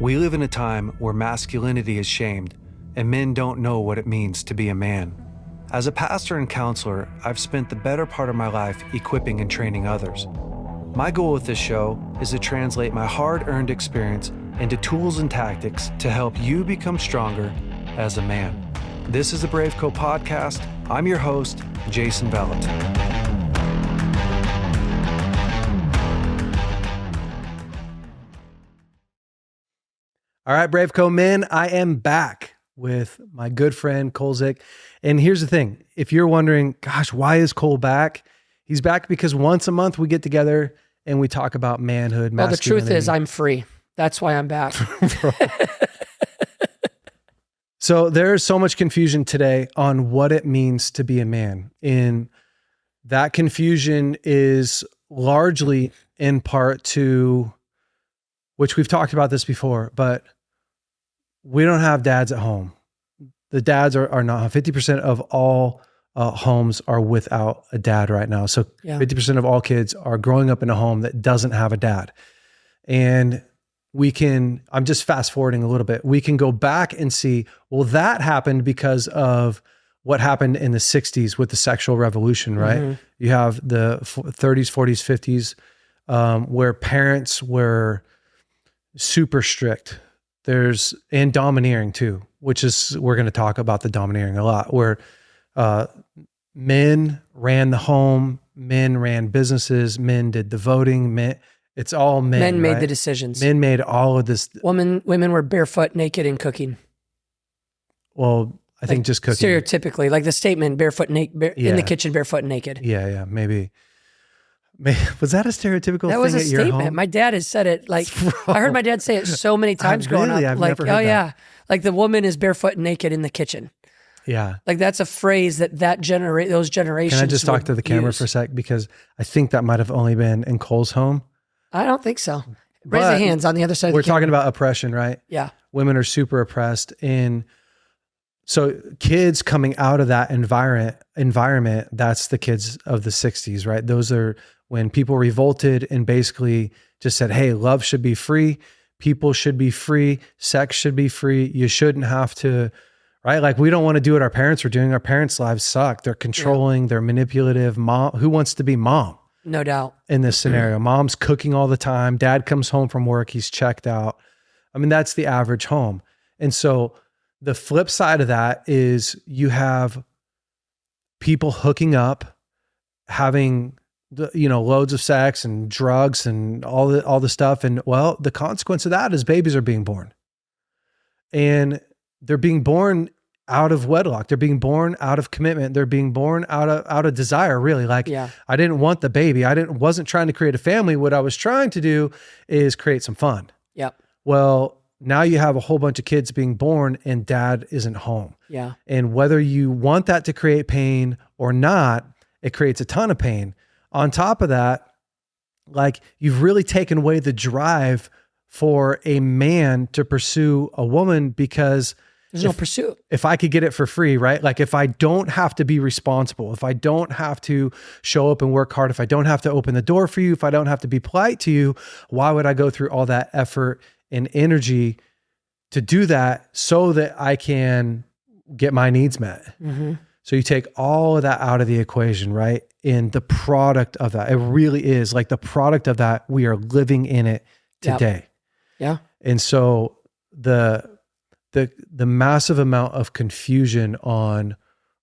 We live in a time where masculinity is shamed and men don't know what it means to be a man. As a pastor and counselor, I've spent the better part of my life equipping and training others. My goal with this show is to translate my hard-earned experience into tools and tactics to help you become stronger as a man. This is the BraveCo podcast. I'm your host, Jason Bellet. All right, BraveCo men, I am back with my good friend, Zick. And here's the thing. If you're wondering, gosh, why is Cole back? He's back because once a month we get together and we talk about manhood, masculinity. Well, the truth is I'm free. That's why I'm back. So there's so much confusion today on what it means to be a man. And that confusion is largely in part to, which we've talked about this before, but we don't have dads at home. The dads are not. 50% of all homes are without a dad right now. So 50% of all kids are growing up in a home that doesn't have a dad. And I'm just fast forwarding a little bit. We can go back and see, well, that happened because of what happened in the 60s with the sexual revolution, right? Mm-hmm. You have the 30s, 40s, 50s, where parents were super strict. And domineering too, which is, we're going to talk about the domineering a lot, where men ran the home, men ran businesses, men did the voting, it's all men. Men made right? the decisions. Men made all of this. Women were barefoot, naked, and cooking. Well, I think just cooking. Stereotypically, like the statement, barefoot, in the kitchen, barefoot and naked. Yeah, maybe. Was that a stereotypical thing? That was a at your statement. home? My dad has said it. Like, I heard my dad say it so many times growing up. I've like, never heard that. Yeah, like the woman is barefoot and naked in the kitchen. Yeah, like that's a phrase those generations. Can I just talk to the camera for a sec, because I think that might have only been in Cole's home. I don't think so. Raise the hands on the other side. We're talking about oppression, right? Yeah, women are super oppressed, and so kids coming out of that environment, that's the kids of the 60s, right? Those are when people revolted and basically just said, hey, love should be free. People should be free. Sex should be free. You shouldn't have to, right? Like, we don't want to do what our parents were doing. Our parents' lives suck. They're controlling, they're manipulative. Mom, who wants to be mom? No doubt. In this scenario, mom's cooking all the time. Dad comes home from work. He's checked out. I mean, that's the average home. And so the flip side of that is you have people hooking up, having loads of sex and drugs and all the stuff. And well, the consequence of that is babies are being born, and they're being born out of wedlock. They're being born out of commitment. They're being born out of desire, really. Like, I didn't want the baby. Wasn't trying to create a family. What I was trying to do is create some fun. Yep. Well, now you have a whole bunch of kids being born and dad isn't home. Yeah. And whether you want that to create pain or not, it creates a ton of pain. On top of that, like, you've really taken away the drive for a man to pursue a woman, because there's no pursuit. If I could get it for free, right? Like, if I don't have to be responsible, if I don't have to show up and work hard, if I don't have to open the door for you, if I don't have to be polite to you, why would I go through all that effort and energy to do that so that I can get my needs met? Mm-hmm. So you take all of that out of the equation, right? And the product of that, it really is like the product of that, we are living in it today. Yep. Yeah. And so the massive amount of confusion on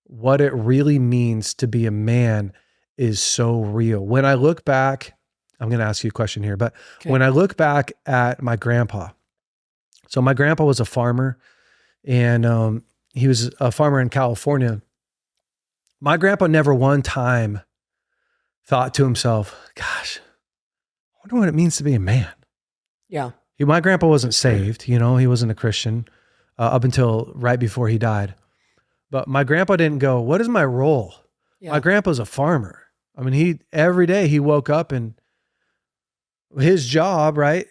what it really means to be a man is so real. When I look back, I'm going to ask you a question here, but when I look back at my grandpa, so my grandpa was a farmer, and he was a farmer in California. My grandpa never one time thought to himself, gosh, I wonder what it means to be a man. Yeah. My grandpa wasn't saved, he wasn't a Christian up until right before he died. But my grandpa didn't go, what is my role? Yeah. My grandpa's a farmer. I mean, every day he woke up, and his job, right?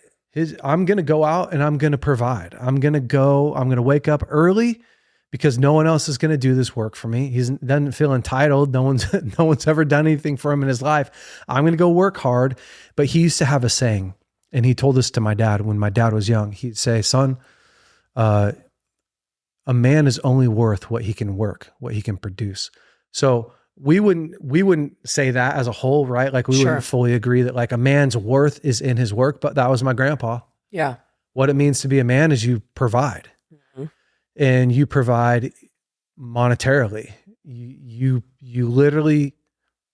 I'm going to go out and I'm going to provide. I'm going to wake up early because no one else is going to do this work for me. He doesn't feel entitled. No one's ever done anything for him in his life. I'm going to go work hard. But he used to have a saying, And he told this to my dad when my dad was young. He'd say, son, a man is only worth what he can work, what he can produce. So we wouldn't say that as a whole, right? Like we Sure. wouldn't fully agree that like a man's worth is in his work, but that was my grandpa. Yeah. What it means to be a man is you provide, and you provide monetarily. You literally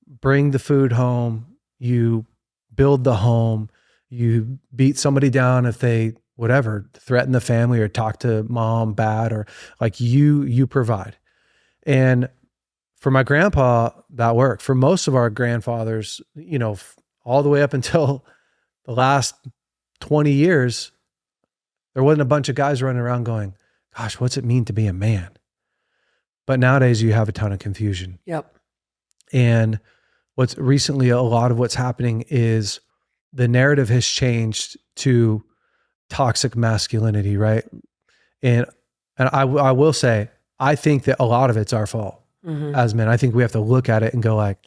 bring the food home, you build the home, you beat somebody down if they whatever, threaten the family or talk to mom bad, or like you provide. And for my grandpa, that worked. For most of our grandfathers, you know, all the way up until the last 20 years, there wasn't a bunch of guys running around going, gosh, what's it mean to be a man? But nowadays you have a ton of confusion. Yep. And what's recently a lot of what's happening is the narrative has changed to toxic masculinity, right? And I will say, I think that a lot of it's our fault as men. I think we have to look at it and go like,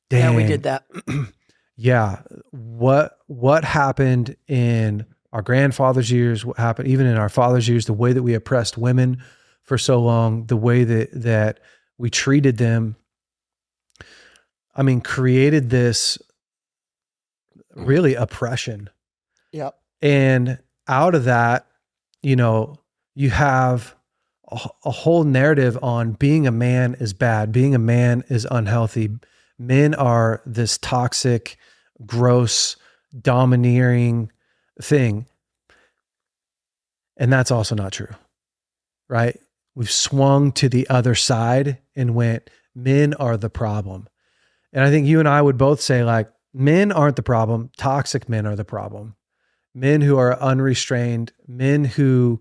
dang. Yeah, we did that. Yeah. What happened in our grandfather's years, what happened even in our father's years, the way that we oppressed women for so long, the way that we treated them, I mean, created this really oppression. Yep. And out of that, you know, you have a whole narrative on being a man is bad, being a man is unhealthy. Men are this toxic, gross, domineering thing. And that's also not true, right? We've swung to the other side and went, men are the problem. And I think you and I would both say like, men aren't the problem. Toxic men are the problem. Men who are unrestrained, men who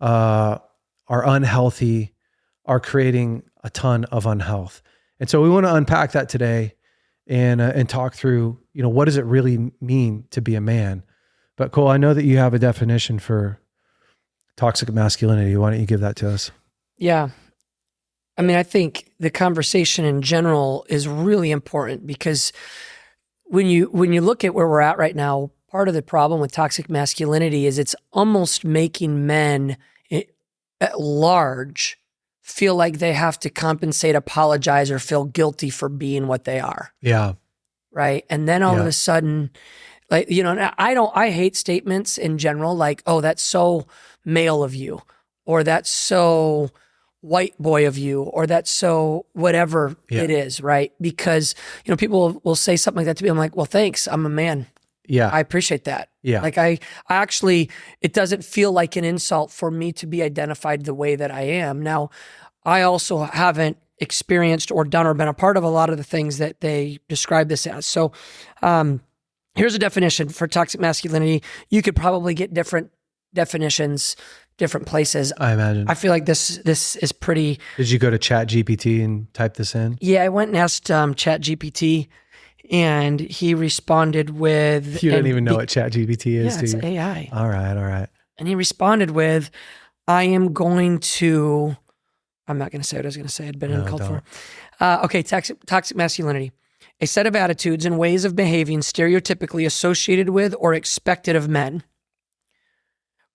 are unhealthy are creating a ton of unhealth. And so we want to unpack that today and talk through, you know, what does it really mean to be a man? But Cole, I know that you have a definition for toxic masculinity. Why don't you give that to us? Yeah. I mean, I think the conversation in general is really important because when you look at where we're at right now, part of the problem with toxic masculinity is it's almost making men at large feel like they have to compensate, apologize, or feel guilty for being what they are. Yeah. Right. And then all of a sudden, like, you know, I hate statements in general, like, oh, that's so male of you, or that's so white boy of you, or that's so whatever it is, right? Because, you know, people will say something like that to me. I'm like, well, thanks. I'm a man. Yeah. I appreciate that. Yeah. Like I actually, it doesn't feel like an insult for me to be identified the way that I am. Now, I also haven't experienced or done or been a part of a lot of the things that they describe this as. So here's a definition for toxic masculinity. You could probably get different definitions, different places. I imagine. I feel like this is pretty. Did you go to ChatGPT and type this in? Yeah, I went and asked ChatGPT, and he responded with. You don't even know what ChatGPT is, yeah, do it's you? AI. All right. And he responded with, I'm not going to say what I was going to say. I'd been uncalled for. Okay, toxic masculinity. A set of attitudes and ways of behaving stereotypically associated with or expected of men.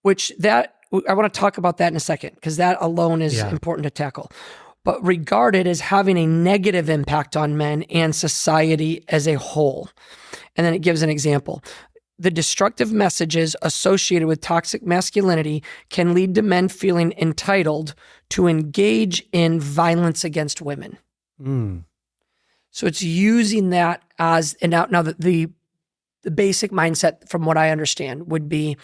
Which I want to talk about that in a second, because that alone is important to tackle. But regarded as having a negative impact on men and society as a whole. And then it gives an example. The destructive messages associated with toxic masculinity can lead to men feeling entitled to engage in violence against women. So it's using that as, and now the basic mindset from what I understand would be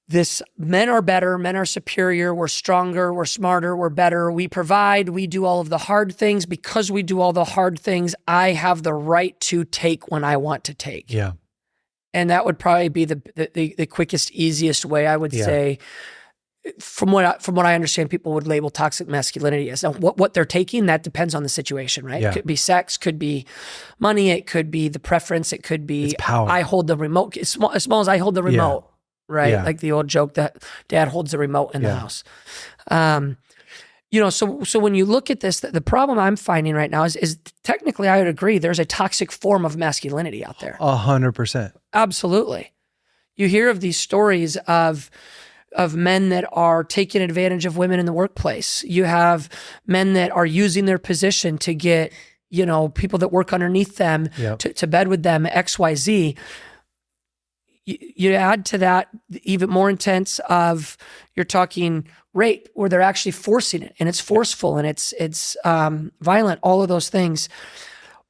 this: men are better, men are superior, we're stronger, we're smarter, we're better, we provide, we do all of the hard things. Because we do all the hard things, I have the right to take when I want to take. Yeah. And that would probably be the quickest, easiest way, I would say, from what I understand, people would label toxic masculinity as. Now, what they're taking, that depends on the situation, right? Yeah. It could be sex, could be money, it could be the preference, it could be it's power. I hold the remote, as small as I hold the remote. Right? Yeah. Like the old joke that dad holds the remote in the house. So when you look at this, the problem I'm finding right now is technically I would agree there's a toxic form of masculinity out there. 100%. Absolutely. You hear of these stories of men that are taking advantage of women in the workplace. You have men that are using their position to get, people that work underneath them to bed with them, XYZ. You add to that even more intense of, you're talking rape, where they're actually forcing it, and it's forceful and it's violent, all of those things.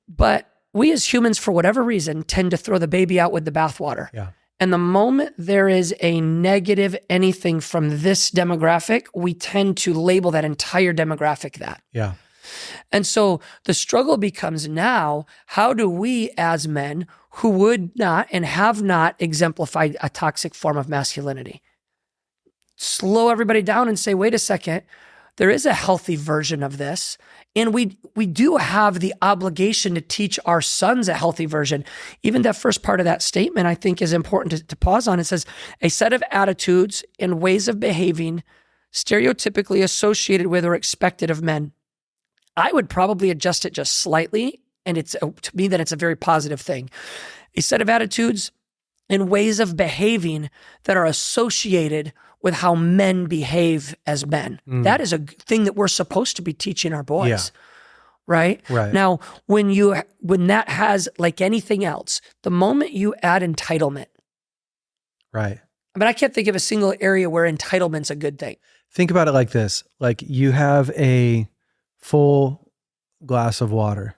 But we as humans, for whatever reason, tend to throw the baby out with the bathwater. Yeah. And the moment there is a negative anything from this demographic, we tend to label that entire demographic that. Yeah. And so the struggle becomes now, how do we as men who would not and have not exemplified a toxic form of masculinity slow everybody down and say, wait a second, there is a healthy version of this. And we do have the obligation to teach our sons a healthy version. Even that first part of that statement, I think, is important to pause on. It says, a set of attitudes and ways of behaving stereotypically associated with or expected of men. I would probably adjust it just slightly, and to me, that it's a very positive thing. A set of attitudes and ways of behaving that are associated with how men behave as men. That is a thing that we're supposed to be teaching our boys, right? Now, when that has, like anything else, the moment you add entitlement, right? But I can't think of a single area where entitlement's a good thing. Think about it like this: like you have a full glass of water.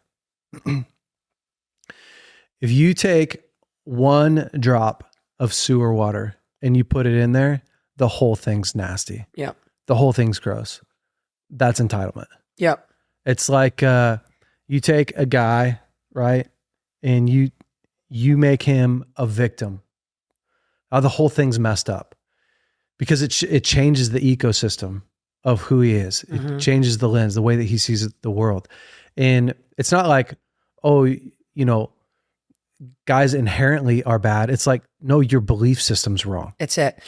If you take one drop of sewer water and you put it in there, the whole thing's nasty. Yeah. The whole thing's gross. That's entitlement. Yeah. It's like you take a guy, right? And you make him a victim. The whole thing's messed up because it changes the ecosystem of who he is. It changes the lens, the way that he sees the world. And it's not like, guys inherently are bad. It's like, no, your belief system's wrong. It's it.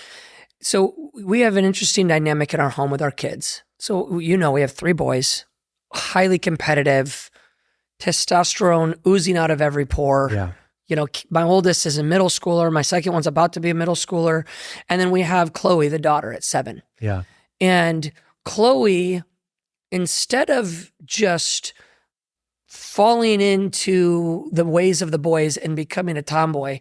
So we have an interesting dynamic in our home with our kids. So, we have 3 boys, highly competitive, testosterone oozing out of every pore. Yeah. My oldest is a middle schooler. My second one's about to be a middle schooler. And then we have Chloe, the daughter, at 7. Yeah. And Chloe, instead of just falling into the ways of the boys and becoming a tomboy,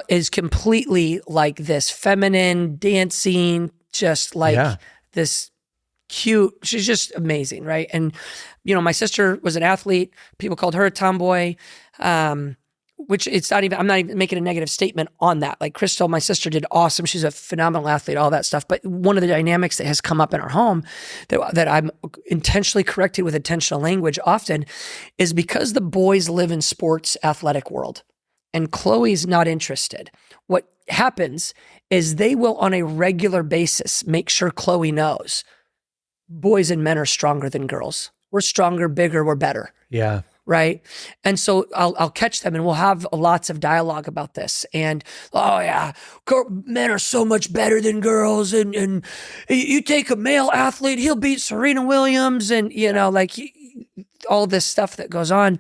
is completely like this feminine dancing, just like this cute. She's just amazing, right? And my sister was an athlete. People called her a tomboy, which it's not even. I'm not even making a negative statement on that. Like Crystal, my sister, did awesome. She's a phenomenal athlete, all that stuff. But one of the dynamics that has come up in our home that I'm intentionally corrected with intentional language often is because the boys live in sports athletic world. And Chloe's not interested. What happens is they will, on a regular basis, make sure Chloe knows boys and men are stronger than girls. We're stronger, bigger, we're better. Yeah. Right? And so I'll catch them and we'll have lots of dialogue about this. And, men are so much better than girls. And you take a male athlete, he'll beat Serena Williams and, all this stuff that goes on.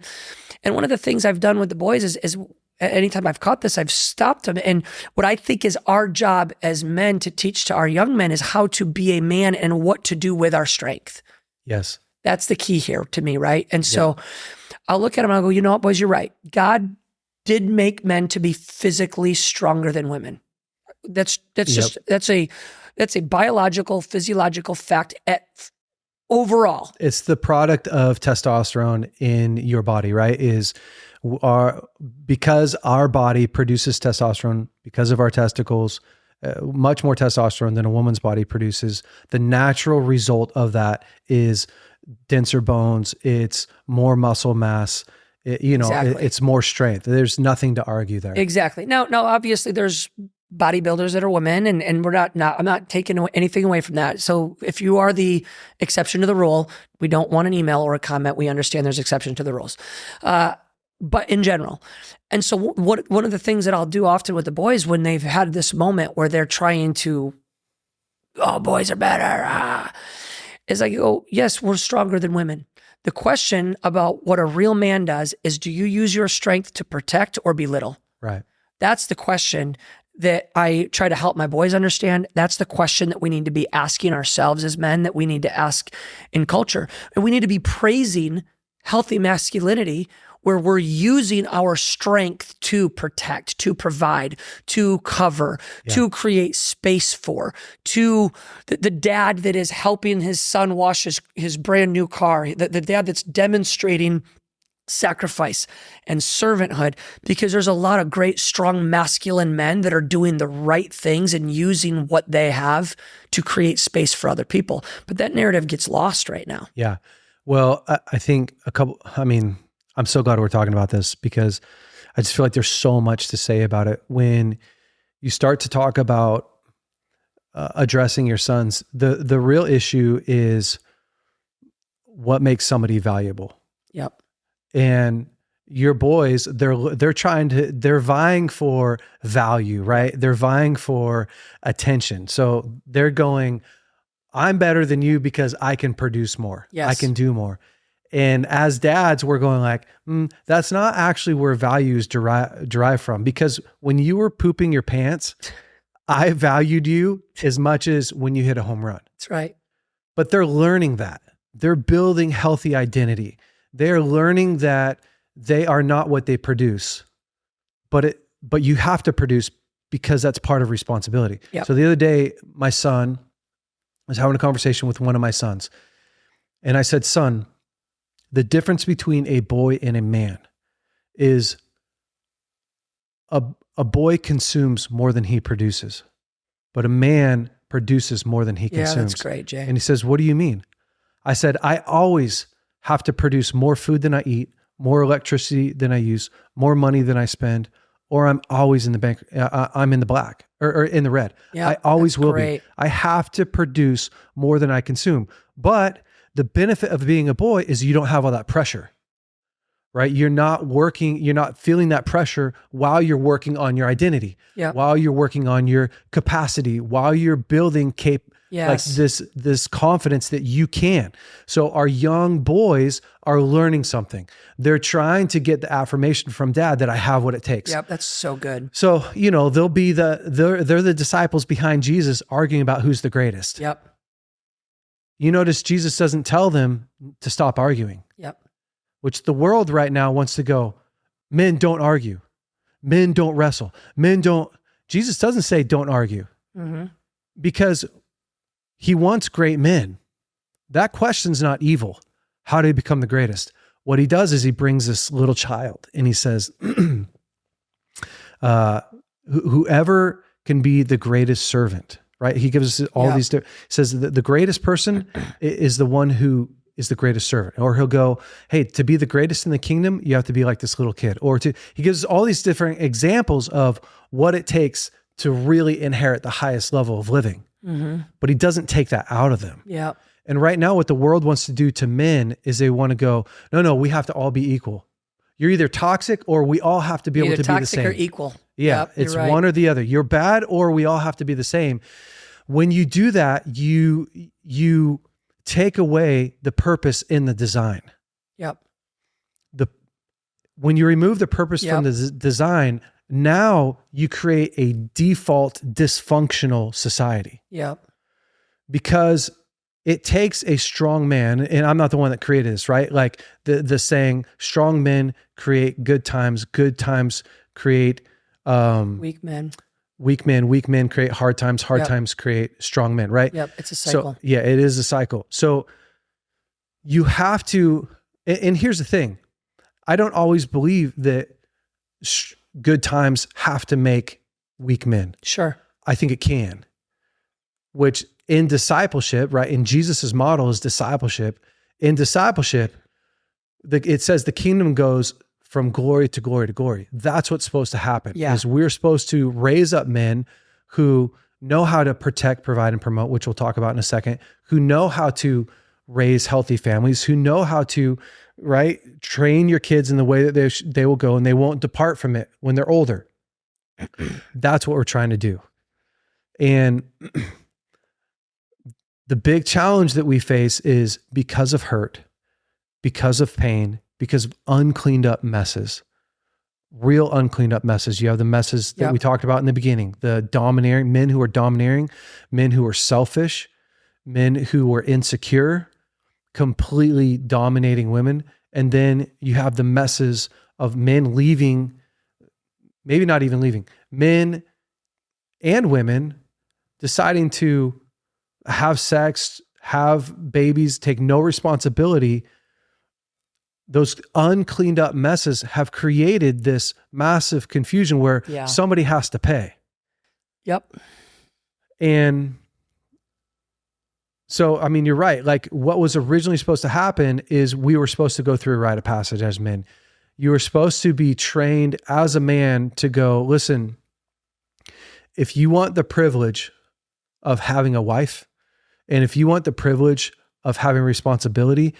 And one of the things I've done with the boys is anytime I've caught this, I've stopped them. And what I think is our job as men to teach to our young men is how to be a man and what to do with our strength. Yes. That's the key here to me, right? And so I'll look at them and I'll go, you know what, boys, you're right. God did make men to be physically stronger than women. That's a biological, physiological fact overall. It's the product of testosterone in your body, right? Because our body produces testosterone because of our testicles, much more testosterone than a woman's body produces. The natural result of that is denser bones. It's more muscle mass. It's more strength. There's nothing to argue there. Exactly. Now, obviously, there's bodybuilders that are women, and I'm not taking anything away from that. So if you are the exception to the rule, we don't want an email or a comment. We understand there's exception to the rules. But in general. And so one of the things that I'll do often with the boys when they've had this moment where they're trying to, boys are better, is I go, yes, we're stronger than women. The question about what a real man does is, do you use your strength to protect or belittle? Right. That's the question that I try to help my boys understand. That's the question that we need to be asking ourselves as men, that we need to ask in culture. And we need to be praising healthy masculinity, where we're using our strength to protect, to provide, to cover, to create space for, to the dad that is helping his son wash his brand new car, the dad that's demonstrating sacrifice and servanthood, because there's a lot of great, strong, masculine men that are doing the right things and using what they have to create space for other people. But that narrative gets lost right now. Yeah. Well, I think I'm so glad we're talking about this, because I just feel like there's so much to say about it. When you start to talk about addressing your sons, the real issue is what makes somebody valuable. Yep. And your boys, they're vying for value, right? They're vying for attention. So they're going, I'm better than you because I can produce more. Yes. I can do more. And as dads, we're going like, that's not actually where values derive from. Because when you were pooping your pants, I valued you as much as when you hit a home run. That's right. But they're learning that. They're building healthy identity. They're learning that they are not what they produce, but you have to produce, because that's part of responsibility. Yep. So the other day, my son was having a conversation with one of my sons, and I said, son, the difference between a boy and a man is a boy consumes more than he produces, but a man produces more than he consumes. Yeah, that's great, Jay. And he says, what do you mean? I said, I always have to produce more food than I eat, more electricity than I use, more money than I spend, or I'm always in the bank. I'm in the black or in the red. Yeah, I always will great. be. I have to produce more than I consume. But the benefit of being a boy is you don't have all that pressure, right? You're not feeling that pressure while you're working on your identity, while you're working on your capacity, while you're building like this confidence that you can. So our young boys are learning something. They're trying to get the affirmation from dad that I have what it takes. Yep, that's so good. So, they'll be they're the disciples behind Jesus arguing about who's the greatest. Yep. You notice Jesus doesn't tell them to stop arguing. Yep. Which the world right now wants to go, men don't argue. Men don't wrestle. Jesus doesn't say don't argue. Mm-hmm. Because he wants great men. That question's not evil. How do you become the greatest? What he does is he brings this little child and he says, whoever can be the greatest servant, right? He gives us all these, says that the greatest person is the one who is the greatest servant. Or he'll go, hey, to be the greatest in the kingdom, you have to be like this little kid. He gives us all these different examples of what it takes to really inherit the highest level of living. Mm-hmm. But he doesn't take that out of them. Yeah. And right now, what the world wants to do to men is they want to go, no, we have to all be equal. You're either toxic or we all have to be able to be the same. Toxic or equal. Yeah, yep, it's right. one or the other. You're bad or we all have to be the same. When you do that, you take away the purpose in the design. Yep. When you remove the purpose from the design, now you create a default dysfunctional society. Yep. Because it takes a strong man, and I'm not the one that created this, right? Like the saying, strong men create good times create weak men. Weak men create hard times times create strong men, right? Yep, it's a cycle. So, yeah, it is a cycle. So you have to, and here's the thing. I don't always believe that good times have to make weak men. Sure. I think it can, which in discipleship, right? In Jesus's model is discipleship. In discipleship, it says the kingdom goes from glory to glory to glory. That's what's supposed to happen. Yeah. Is we're supposed to raise up men who know how to protect, provide, and promote, which we'll talk about in a second, who know how to raise healthy families, who know how to, right, train your kids in the way that they will go and they won't depart from it when they're older. That's what we're trying to do. And the big challenge that we face is because of hurt, because of pain, because of uncleaned up messes, real uncleaned up messes. You have the messes that we talked about in the beginning, the domineering, men who are domineering, men who are selfish, men who are insecure, completely dominating women. And then you have the messes of men leaving, maybe not even leaving, men and women deciding to have sex, have babies, take no responsibility. Those uncleaned up messes have created this massive confusion where somebody has to pay. Yep. And so, I mean, you're right. Like what was originally supposed to happen is we were supposed to go through a rite of passage as men. You were supposed to be trained as a man to go, listen, if you want the privilege of having a wife, and if you want the privilege of having responsibility,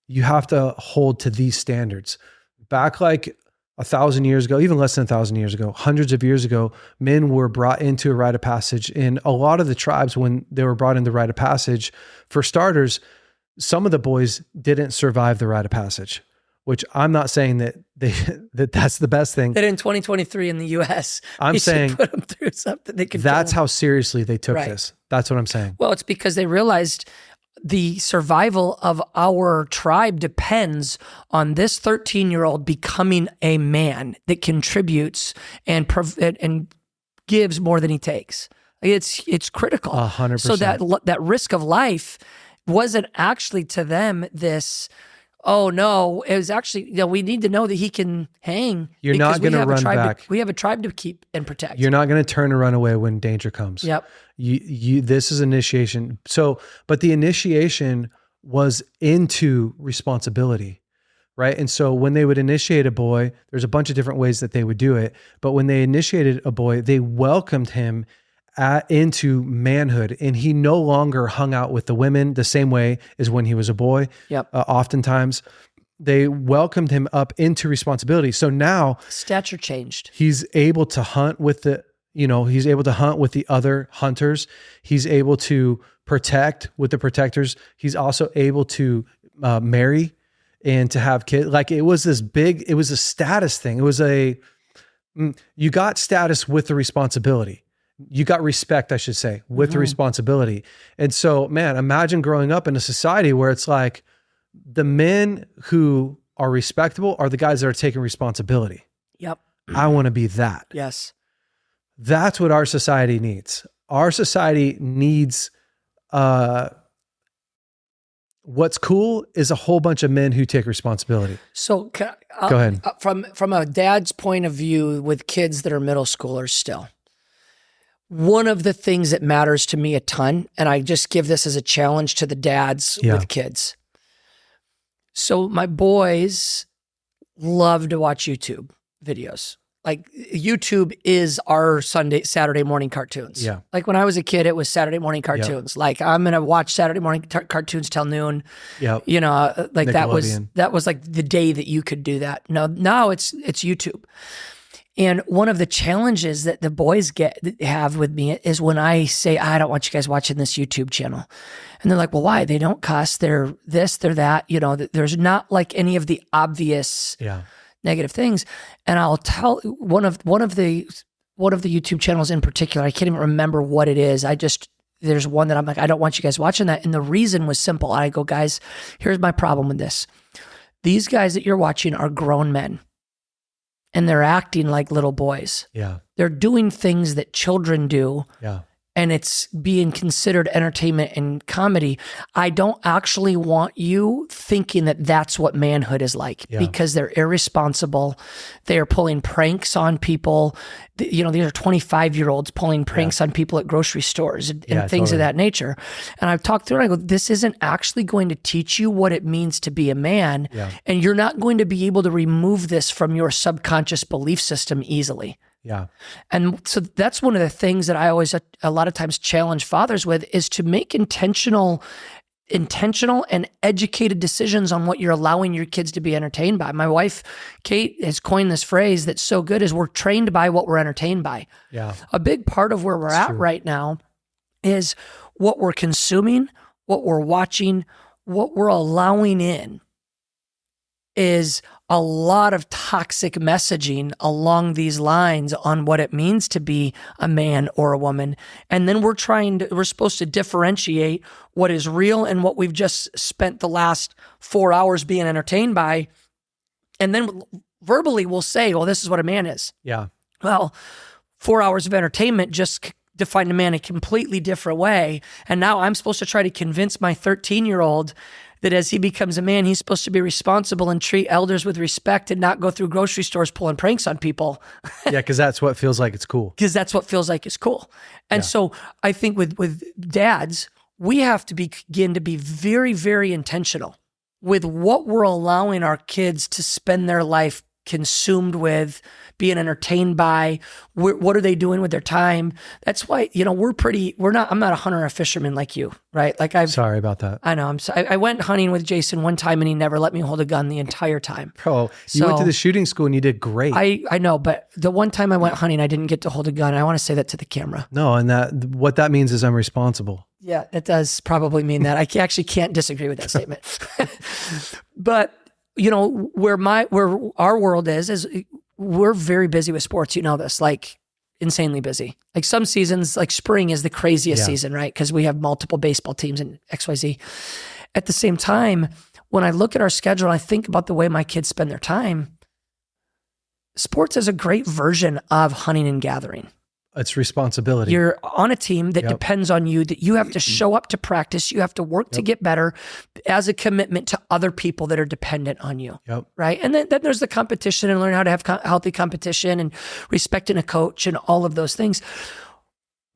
you have to hold to these standards. Back like 1,000 years ago, even less than 1,000 years ago, hundreds of years ago, men were brought into a rite of passage. In a lot of the tribes, when they were brought into rite of passage, for starters, some of the boys didn't survive the rite of passage, which I'm not saying that that's the best thing. That in 2023 in the U.S., I'm saying put them through something they could. That's how seriously they took this. That's what I'm saying. Well, it's because they realized the survival of our tribe depends on this 13-year-old becoming a man that contributes and gives more than he takes. It's critical. 100%. So that risk of life wasn't actually to them this. Oh no, it was actually, we need to know that he can hang. You're not going to run back. We have a tribe to keep and protect. You're not going to turn and run away when danger comes. Yep. This is initiation. So, but the initiation was into responsibility, right? And so when they would initiate a boy, there's a bunch of different ways that they would do it. But when they initiated a boy, they welcomed him into manhood, and he no longer hung out with the women the same way as when he was a boy. Yep. Oftentimes they welcomed him up into responsibility. So now stature changed. He's able to hunt with he's able to hunt with the other hunters. He's able to protect with the protectors. He's also able to marry and to have kids. Like it was a status thing. It was you got status with the responsibility. You got respect, I should say, with the responsibility. And so, man, imagine growing up in a society where it's like the men who are respectable are the guys that are taking responsibility. Yep. I want to be that. Yes. That's what our society needs. Our society needs, what's cool is a whole bunch of men who take responsibility. So go ahead. From a dad's point of view with kids that are middle schoolers still, one of the things that matters to me a ton, and I just give this as a challenge to the dads with kids. So my boys love to watch YouTube videos. Like YouTube is our Saturday morning cartoons. Yeah. Like when I was a kid, it was Saturday morning cartoons. Yep. Like I'm going to watch Saturday morning cartoons till noon. Yeah. You know, like that was like the day that you could do that. Now it's YouTube. And one of the challenges that the boys have with me is when I say, I don't want you guys watching this YouTube channel. And they're like, well, why? They don't cuss. They're this, they're that. You know, there's not like any of the obvious negative things. And I'll tell one of the YouTube channels in particular, I can't even remember what it is. There's one that I'm like, I don't want you guys watching that. And the reason was simple. I go, guys, here's my problem with this. These guys that you're watching are grown men. And they're acting like little boys. Yeah. They're doing things that children do. Yeah. And it's being considered entertainment and comedy. I don't actually want you thinking that that's what manhood is like because they're irresponsible. They are pulling pranks on people. You know, these are 25-year-olds pulling pranks on people at grocery stores and things of that nature. And I've talked through it. I go, this isn't actually going to teach you what it means to be a man. Yeah. And you're not going to be able to remove this from your subconscious belief system easily. Yeah. And so that's one of the things that I always, a lot of times challenge fathers with is to make intentional and educated decisions on what you're allowing your kids to be entertained by. My wife, Kate, has coined this phrase that's so good is we're trained by what we're entertained by. Yeah. A big part of where we're at right now is what we're consuming, what we're watching, what we're allowing in is a lot of toxic messaging along these lines on what it means to be a man or a woman. And then we're supposed to differentiate what is real and what we've just spent the last 4 hours being entertained by. And then verbally we'll say, well, this is what a man is. Yeah. Well, 4 hours of entertainment just defined a man a completely different way. And now I'm supposed to try to convince my 13-year-old that as he becomes a man, he's supposed to be responsible and treat elders with respect and not go through grocery stores pulling pranks on people. Yeah, because that's what feels like it's cool. Because that's what feels like it's cool. And so I think with dads, we have to begin to be very, very intentional with what we're allowing our kids to spend their life consumed with, being entertained by. What are they doing with their time? That's why, I'm not a hunter or a fisherman like you, right? Like Sorry about that. I know. I went hunting with Jason one time and he never let me hold a gun the entire time. Bro, you went to the shooting school and you did great. I know, but the one time I went hunting, I didn't get to hold a gun. I want to say that to the camera. No, and what that means is I'm responsible. Yeah, it does probably mean that. I actually can't disagree with that statement. But where our world is we're very busy with sports. You know this, like insanely busy. Like some seasons, like spring is the craziest season, right? Because we have multiple baseball teams and XYZ. At the same time, when I look at our schedule, I think about the way my kids spend their time. Sports is a great version of hunting and gathering. It's responsibility. You're on a team that depends on you, that you have to show up to practice. You have to work to get better as a commitment to other people that are dependent on you. Right. And then there's the competition and learn how to have healthy competition and respecting a coach and all of those things.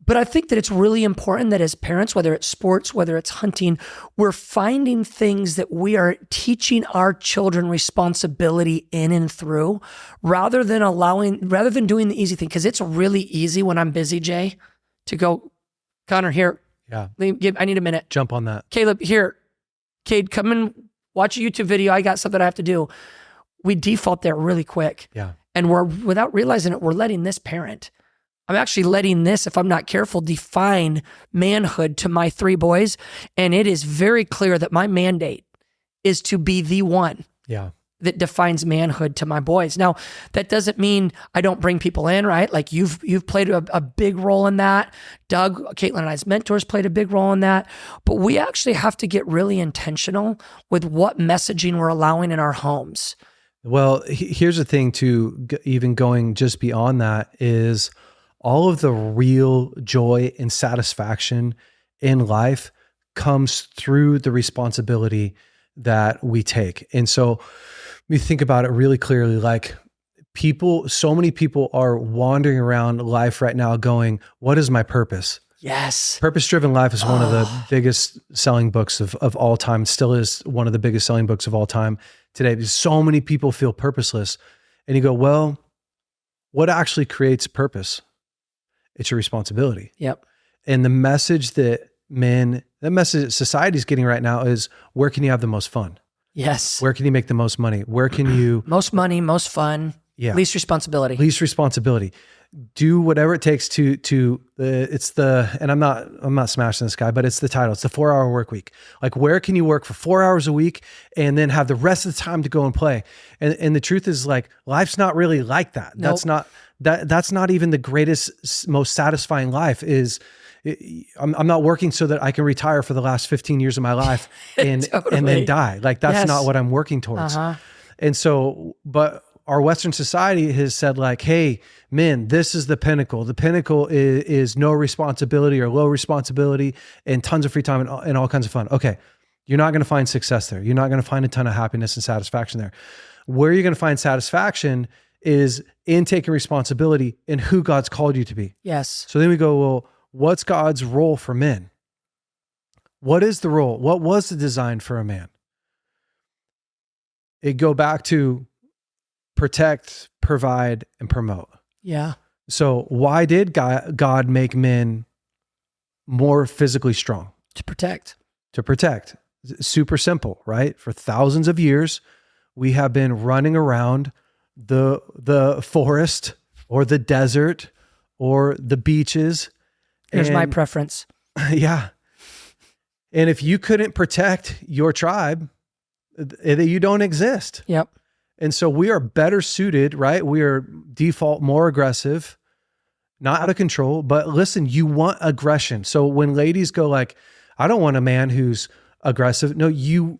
But I think that it's really important that as parents, whether it's sports, whether it's hunting, we're finding things that we are teaching our children responsibility in and through, rather than doing the easy thing. Because it's really easy when I'm busy, Jay, to go, Connor, here. Yeah. I need a minute. Jump on that. Caleb, here. Cade, come and watch a YouTube video. I got something I have to do. We default there really quick. Yeah. And without realizing it, we're letting this parent. I'm actually letting this, if I'm not careful, define manhood to my 3 boys. And it is very clear that my mandate is to be the one that defines manhood to my boys. Now, that doesn't mean I don't bring people in, right? Like you've played a big role in that. Doug, Caitlin and I's mentors played a big role in that. But we actually have to get really intentional with what messaging we're allowing in our homes. Well, here's the thing too, even going just beyond that is all of the real joy and satisfaction in life comes through the responsibility that we take. And so we think about it really clearly, like so many people are wandering around life right now going, what is my purpose? Yes. Purpose-Driven Life is one of the biggest selling books of all time. It still is one of the biggest selling books of all time today, because so many people feel purposeless. And you go, well, what actually creates purpose? It's your responsibility. Yep. And the message that society is getting right now is, where can you have the most fun? Yes. Where can you make the most money? Where can you... most money, most fun, least responsibility. Least responsibility. Do whatever it takes and I'm not smashing this guy, but it's the title. It's the 4-hour work week. Like, where can you work for 4 hours a week and then have the rest of the time to go and play? And the truth is, like, life's not really like that. Nope. That's not even the greatest, most satisfying life is. I'm not working so that I can retire for the last 15 years of my life and then die. Like, that's not what I'm working towards. And so, but our Western society has said, like, hey, men, this is the pinnacle. The pinnacle is no responsibility or low responsibility and tons of free time and all kinds of fun. Okay. You're not going to find success there. You're not going to find a ton of happiness and satisfaction there. Where you're going to find satisfaction is in taking responsibility in who God's called you to be. Yes. So then we go, well, what's God's role for men? What is the role? What was the design for a man? It go back to protect, provide, and promote. Yeah. So why did God make men more physically strong? To protect. To protect. Super simple, right? For thousands of years, we have been running around the forest or the desert or the beaches. Here's my preference. Yeah. And if you couldn't protect your tribe, you don't exist. Yep. And so we are better suited, right? We are default more aggressive, not out of control, but listen, you want aggression. So when ladies go like, I don't want a man who's aggressive. No, you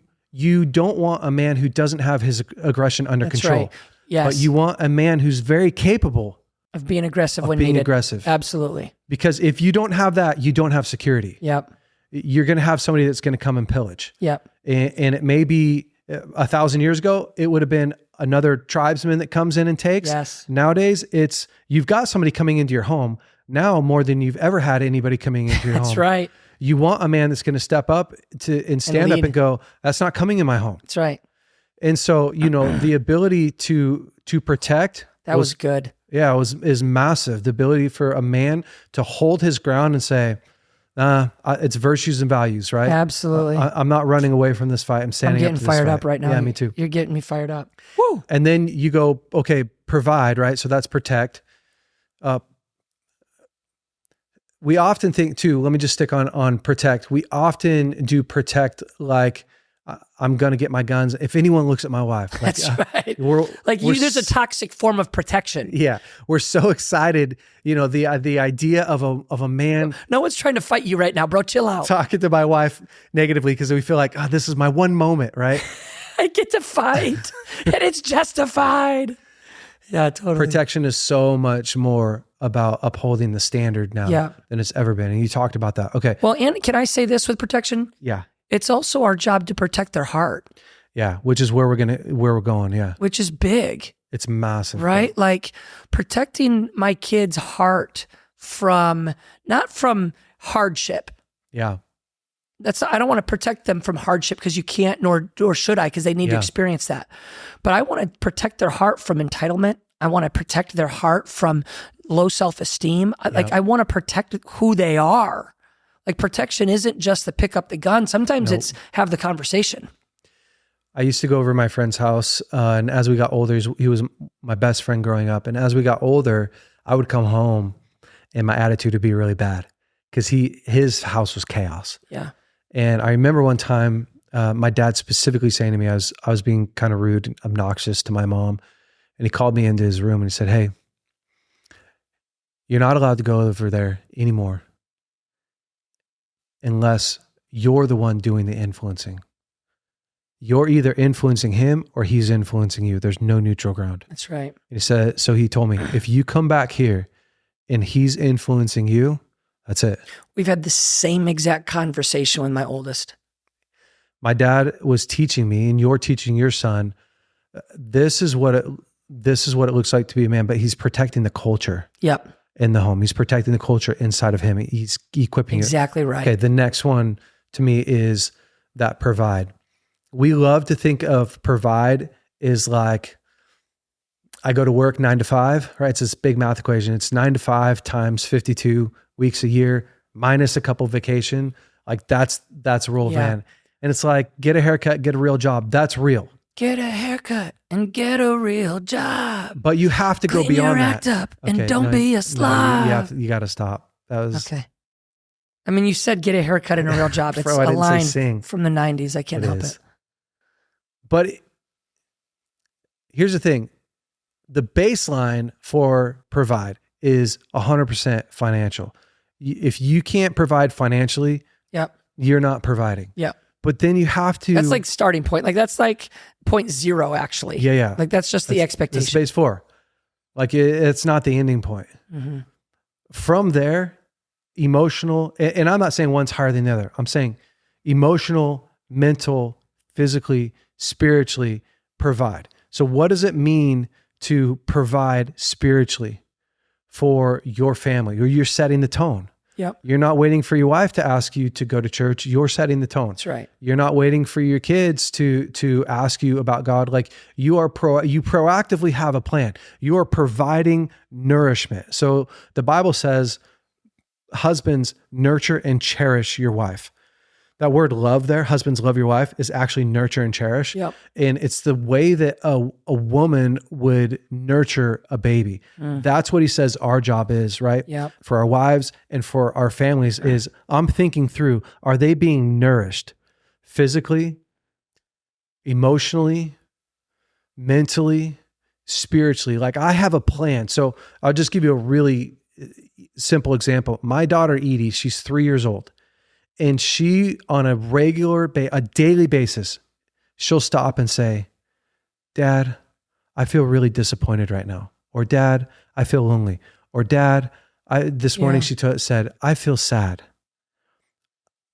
don't want a man who doesn't have his aggression under control. Right. Yes. But you want a man who's very capable of being aggressive when being needed. aggressive. Absolutely. Because if you don't have that, you don't have security. Yep. You're going to have somebody that's going to come and pillage. Yep. And it may be 1,000 years ago, it would have been another tribesman that comes in and takes. Yes. Nowadays, you've got somebody coming into your home now more than you've ever had anybody coming into your home. That's right. You want a man that's going to step up and stand up and go, that's not coming in my home. That's right. And so, the ability to protect. That was good. Yeah, is massive. The ability for a man to hold his ground and say, it's virtues and values, right? Absolutely. I'm not running away from this fight. I'm standing up to this fight. I'm getting fired up right now. Yeah, me too. You're getting me fired up. Woo! And then you go, okay, provide, right? So that's protect. We often think too, let me just stick on protect. We often do protect like, I'm going to get my guns. If anyone looks at my wife. Like, that's right. There's a toxic form of protection. Yeah. We're so excited. The idea of a man. No one's trying to fight you right now, bro. Chill out. Talking to my wife negatively because we feel like, this is my one moment, right? I get to fight and it's justified. Yeah, totally. Protection is so much more about upholding the standard now than it's ever been. And you talked about that. Okay. Well, and can I say this with protection? Yeah. It's also our job to protect their heart. Yeah, which is where we're going. Yeah, which is big. It's massive, right? Like protecting my kid's heart not from hardship. Yeah, I don't want to protect them from hardship because you can't, nor should I, because they need to experience that. But I want to protect their heart from entitlement. I want to protect their heart from low self-esteem. I want to protect who they are. Like protection isn't just to pick up the gun. Sometimes it's have the conversation. I used to go over to my friend's house, and as we got older, he was my best friend growing up. And as we got older, I would come home, and my attitude would be really bad because his house was chaos. Yeah. And I remember one time, my dad specifically saying to me, I was being kind of rude and obnoxious to my mom, and he called me into his room and he said, "Hey, you're not allowed to go over there anymore unless you're the one doing the influencing. You're either influencing him or he's influencing you. There's no neutral ground." That's right. And he said, so he told me, if you come back here and he's influencing you, that's it. We've had the same exact conversation with my oldest. My dad was teaching me, and you're teaching your son, this is what it looks like to be a man, but he's protecting the culture. Yep. In the home. He's protecting the culture inside of him. He's equipping exactly it. Right. Okay. The next one to me is that provide. We love to think of provide is like, I go to work 9 to 5, right? It's this big math equation. It's 9 to 5 times 52 weeks a year, minus a couple vacation. Like that's rule van. And it's like, get a haircut, get a real job. That's real. Get a haircut and get a real job. But you have to go beyond that. Act up and don't be a slob. You got to stop. That was okay. I mean, you said get a haircut and a real job. It's Bro, a line from the 90s. I can't help it. But here's the thing. The baseline for provide is 100% financial. If you can't provide financially, you're not providing. Yep. But then you have to. That's like starting point. Like that's like 0.0 actually. Yeah. Like that's just the expectation. That's phase 4. Like it's not the ending point. Mm-hmm. From there, emotional, and I'm not saying one's higher than the other. I'm saying emotional, mental, physically, spiritually provide. So what does it mean to provide spiritually for your family? Or you're setting the tone. Yep. You're not waiting for your wife to ask you to go to church. You're setting the tone. That's right. You're not waiting for your kids to ask you about God. Like you proactively have a plan. You are providing nourishment. So the Bible says, husbands, nurture and cherish your wife. that word love there, husbands love your wife, is actually nurture and cherish. Yep. And it's the way that a woman would nurture a baby. That's what he says our job is, right? Yep. For our wives and for our families is I'm thinking through, are they being nourished physically, emotionally, mentally, spiritually? Like I have a plan. So I'll just give you a really simple example. My daughter, Edie, she's 3 years old. And she, on a a daily basis, she'll stop and say, Dad, I feel really disappointed right now. Or Dad, I feel lonely. Or Dad, this morning she said, I feel sad.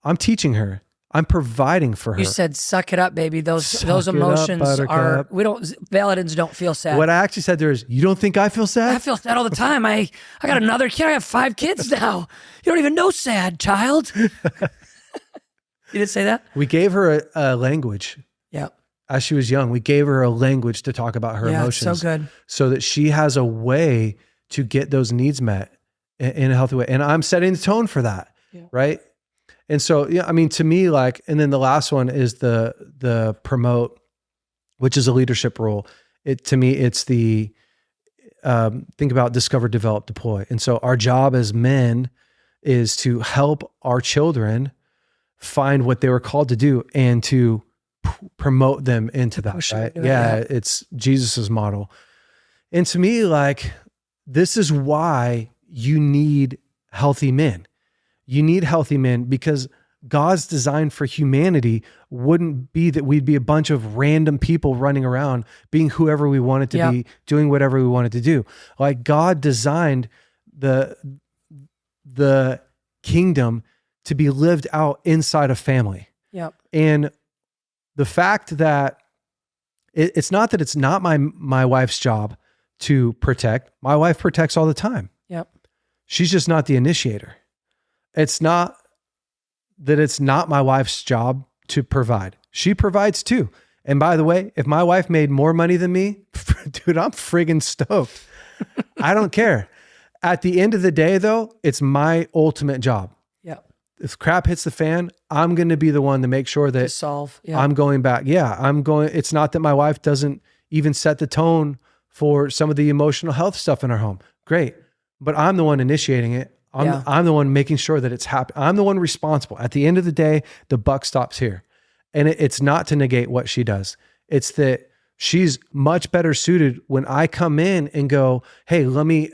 I'm teaching her. I'm providing for her. You said, suck it up, baby. Those Suck it emotions up, are, buttercup. Paladins don't feel sad. What I actually said there is, you don't think I feel sad? I feel sad all the time. I got another kid. I have 5 kids now. You don't even know sad, child. You didn't say that? We gave her a language. Yeah. As she was young, we gave her a language to talk about her emotions. So good. So that she has a way to get those needs met in a healthy way. And I'm setting the tone for that. Yeah. Right. And so, yeah, I mean, to me, like, and then the last one is the promote, which is a leadership role. To me, it's the, think about discover, develop, deploy. And so our job as men is to help our children find what they were called to do and to promote them into that, right? It's Jesus's model. And to me, like, this is why you need healthy men. You need healthy men because God's design for humanity wouldn't be that we'd be a bunch of random people running around being whoever we wanted to be, doing whatever we wanted to do. Like God designed the kingdom to be lived out inside a family. Yep. And the fact that it's not that it's not my wife's job to protect. My wife protects all the time. Yep. She's just not the initiator. It's not that it's not my wife's job to provide. She provides too. And by the way, if my wife made more money than me, dude, I'm friggin' stoked. I don't care. At the end of the day though, it's my ultimate job. Yeah. If crap hits the fan, I'm going to be the one to make sure that I'm going back. Yeah, it's not that my wife doesn't even set the tone for some of the emotional health stuff in our home. Great. But I'm the one initiating it. I'm the one making sure that it's happy. I'm the one responsible. At the end of the day, the buck stops here. And it's not to negate what she does. It's that she's much better suited when I come in and go, hey, let me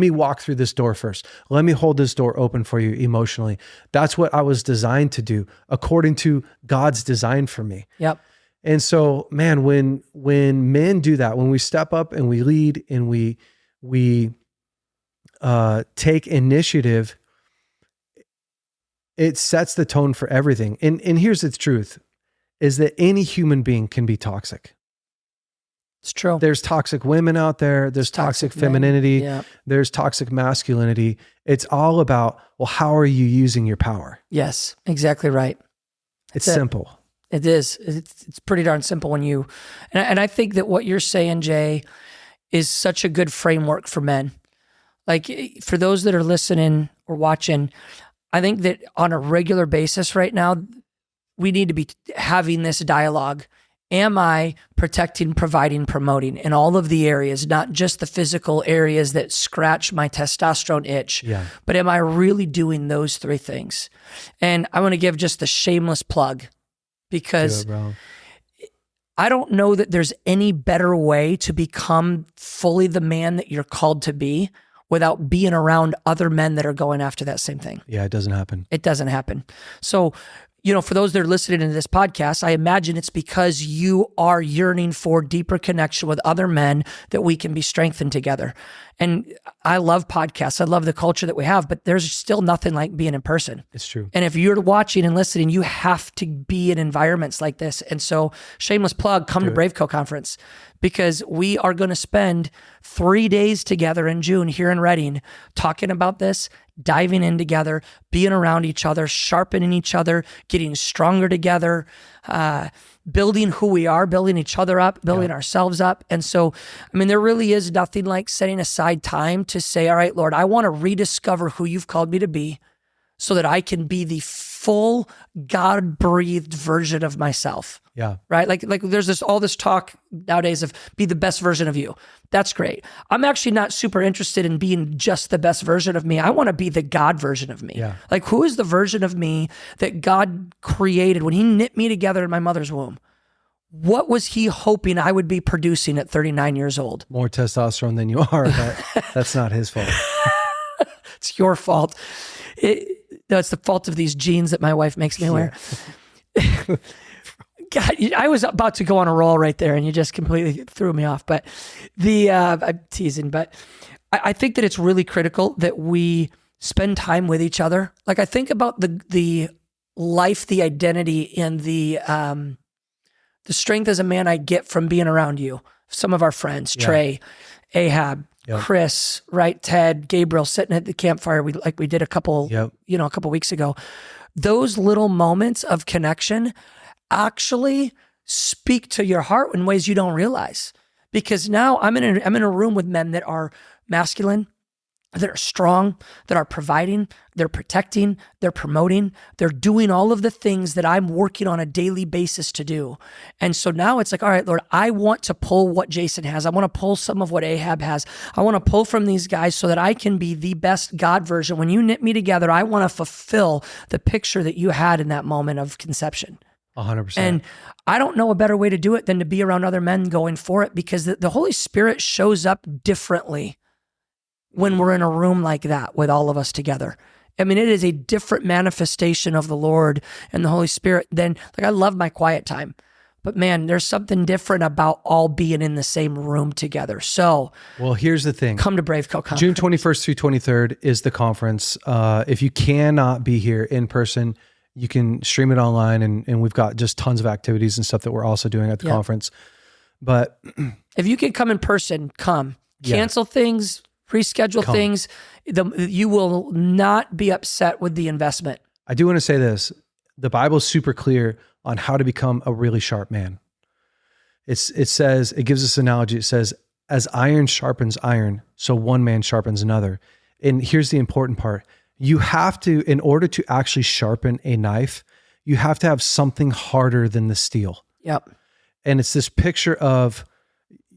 walk through this door first. Let me hold this door open for you emotionally. That's what I was designed to do according to God's design for me. Yep. And so, man, when men do that, when we step up and we lead and we take initiative, it sets the tone for everything. And here's the truth, is that any human being can be toxic. It's true. There's toxic women out there. There's toxic femininity. Yeah. There's toxic masculinity. It's all about, well, how are you using your power? Yes, exactly right. It's simple. It is. It's pretty darn simple when you, and I think that what you're saying, Jay, is such a good framework for men. Like for those that are listening or watching, I think that on a regular basis right now, we need to be having this dialogue. Am I protecting, providing, promoting in all of the areas, not just the physical areas that scratch my testosterone itch, but am I really doing those 3 things? And I want to give just a shameless plug because I don't know that there's any better way to become fully the man that you're called to be without being around other men that are going after that same thing. Yeah, it doesn't happen. It doesn't happen. So, for those that are listening to this podcast, I imagine it's because you are yearning for deeper connection with other men that we can be strengthened together. And I love podcasts. I love the culture that we have, but there's still nothing like being in person. It's true. And if you're watching and listening, you have to be in environments like this. And so shameless plug, come to BraveCo conference because we are going to spend 3 days together in June here in Reading talking about this, diving in together, being around each other, sharpening each other, getting stronger together, building who we are, building each other up, building ourselves up. And so, I mean, there really is nothing like setting aside time to say, all right, Lord, I want to rediscover who you've called me to be. so that I can be the full God-breathed version of myself. Yeah. Right? Like there's all this talk nowadays of be the best version of you. That's great. I'm actually not super interested in being just the best version of me. I want to be the God version of me. Yeah. Like, who is the version of me that God created when he knit me together in my mother's womb? What was he hoping I would be producing at 39 years old? More testosterone than you are, but that's not his fault. It's your fault. It's the fault of these jeans that my wife makes me wear. God, I was about to go on a roll right there and you just completely threw me off. But I'm teasing, but I think that it's really critical that we spend time with each other. Like, I think about the life, the identity, and the strength as a man I get from being around you. Some of our friends, Trey, Ahab, Chris, right? Ted, Gabriel, sitting at the campfire, we did a couple weeks ago. Those little moments of connection actually speak to your heart in ways you don't realize. Because now I'm in a room with men that are masculine, that are strong, that are providing, they're protecting, they're promoting, they're doing all of the things that I'm working on a daily basis to do. And so now it's like, all right, Lord, I want to pull what Jason has. I want to pull some of what Ahab has. I want to pull from these guys so that I can be the best God version. When you knit me together, I want to fulfill the picture that you had in that moment of conception. 100%. And I don't know a better way to do it than to be around other men going for it, because the Holy Spirit shows up differently when we're in a room like that with all of us together. I mean, it is a different manifestation of the Lord and the Holy Spirit than, like, I love my quiet time, but man, there's something different about all being in the same room together. So, well, here's the thing. Come to BraveCo conference. June 21st through 23rd is the conference. If you cannot be here in person, you can stream it online, and we've got just tons of activities and stuff that we're also doing at the conference. But if you can come in person, come. Cancel things, reschedule things. You will not be upset with the investment. I do want to say this. The Bible is super clear on how to become a really sharp man. It says, it gives us an analogy. It says, as iron sharpens iron, so one man sharpens another. And here's the important part. You have to, in order to actually sharpen a knife, you have to have something harder than the steel. Yep. And it's this picture of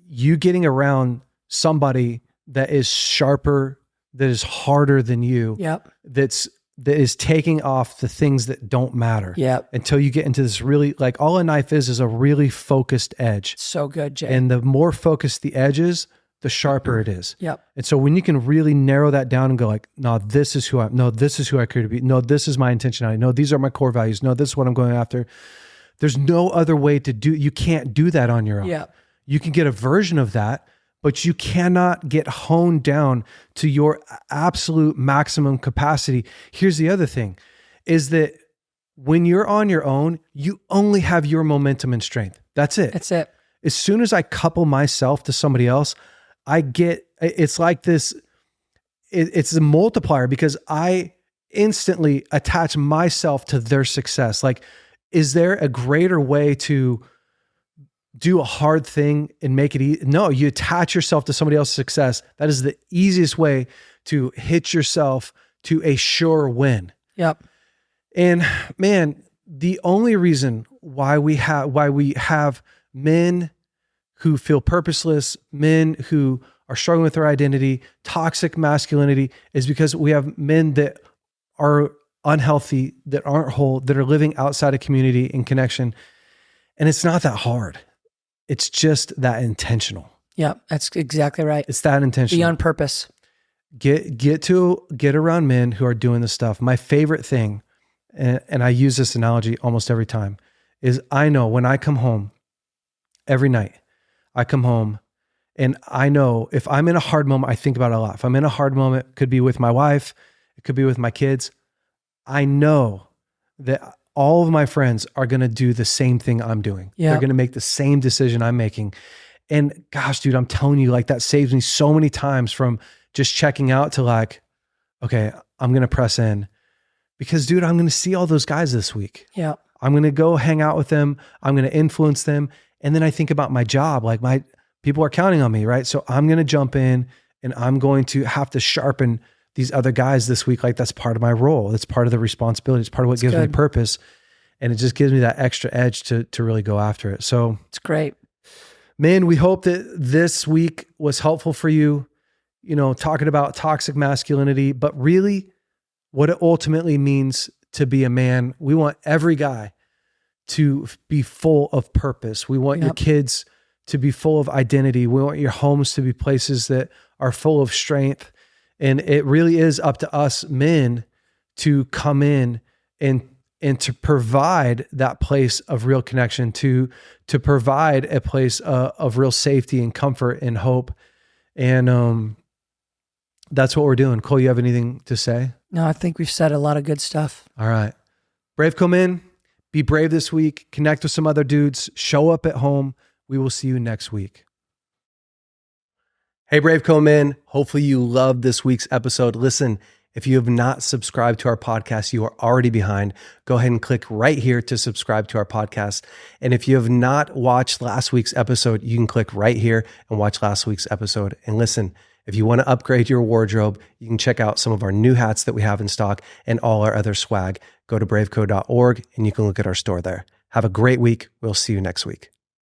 you getting around somebody that is sharper, that is harder than you. Yep. That is taking off the things that don't matter. Yep. Until you get into this really, like, all a knife is a really focused edge. So good, Jay. And the more focused the edge is, the sharper it is. Yep. And so when you can really narrow that down and go like, no, this is who I am. No, this is who I created to be. No, this is my intentionality. No, these are my core values. No, this is what I'm going after. There's no other way to do. You can't do that on your own. Yep. You can get a version of that, but you cannot get honed down to your absolute maximum capacity. Here's the other thing, is that when you're on your own, you only have your momentum and strength. That's it. That's it. As soon as I couple myself to somebody else, it's like this, it's a multiplier, because I instantly attach myself to their success. Like, is there a greater way to do a hard thing and make it easy? No, you attach yourself to somebody else's success. That is the easiest way to hitch yourself to a sure win. Yep. And man, the only reason why we have men who feel purposeless, men who are struggling with their identity, toxic masculinity, is because we have men that are unhealthy, that aren't whole, that are living outside of community and connection. And it's not that hard. It's just that intentional. Yeah, that's exactly right. It's that intentional. Be on purpose. Get around men who are doing this stuff. My favorite thing, and I use this analogy almost every time, is I know when I come home every night, I come home and I know if I'm in a hard moment, I think about it a lot. If I'm in a hard moment, it could be with my wife, it could be with my kids. I know that all of my friends are going to do the same thing I'm doing. Yeah. They're going to make the same decision I'm making. And gosh, dude, I'm telling you, like, that saves me so many times from just checking out to like, okay, I'm going to press in, because dude, I'm going to see all those guys this week. Yeah. I'm going to go hang out with them. I'm going to influence them. And then I think about my job, like my people are counting on me, right? So I'm going to jump in and I'm going to have to sharpen these other guys this week, like that's part of my role. It's part of the responsibility. It's part of what gives me purpose. And it just gives me that extra edge to really go after it. So it's great. Man, we hope that this week was helpful for you, talking about toxic masculinity, but really what it ultimately means to be a man. We want every guy to be full of purpose. We want your kids to be full of identity. We want your homes to be places that are full of strength. And it really is up to us men to come in and to provide that place of real connection, to provide a place of real safety and comfort and hope. And that's what we're doing. Cole, you have anything to say? No, I think we've said a lot of good stuff. All right. BraveCo men, be brave this week. Connect with some other dudes. Show up at home. We will see you next week. Hey, BraveCo men. Hopefully you loved this week's episode. Listen, if you have not subscribed to our podcast, you are already behind. Go ahead and click right here to subscribe to our podcast. And if you have not watched last week's episode, you can click right here and watch last week's episode. And listen, if you want to upgrade your wardrobe, you can check out some of our new hats that we have in stock and all our other swag. Go to braveco.org and you can look at our store there. Have a great week. We'll see you next week.